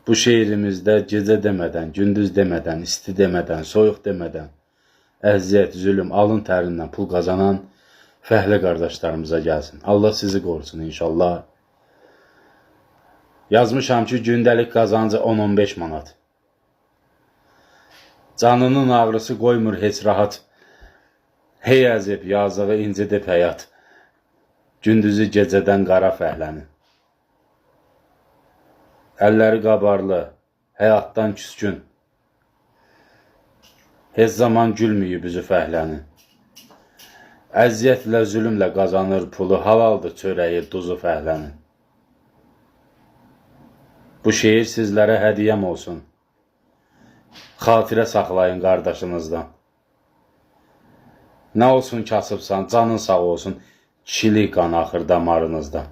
Bu şeirimizdə gecə demədən, gündüz demədən, isti demədən, soyuq demədən, əziyyət, zülüm, alın tərindən pul qazanan fəhlə qardaşlarımıza gəlsin. Allah sizi qorusun inşallah. Yazmışam ki, gündəlik qazancı 10-15 manat. Canının ağrısı qoymur heç rahat. Hey əzib, yazığı incidib həyat. Gündüzü gecədən qara fəhlənin. Əlləri qabarlı, həyatdan küskün. Heç zaman gülməyib üzü fəhlənin. Əziyyətlə, zülümlə qazanır pulu, halaldır çörəyi, duzu fəhlənin. Bu şeir sizlərə hədiyyəm olsun. Xatirə saxlayın qardaşınızdan. Nə olsun kasıbsan, canın sağ olsun, kişilik qan axır damarınızdan.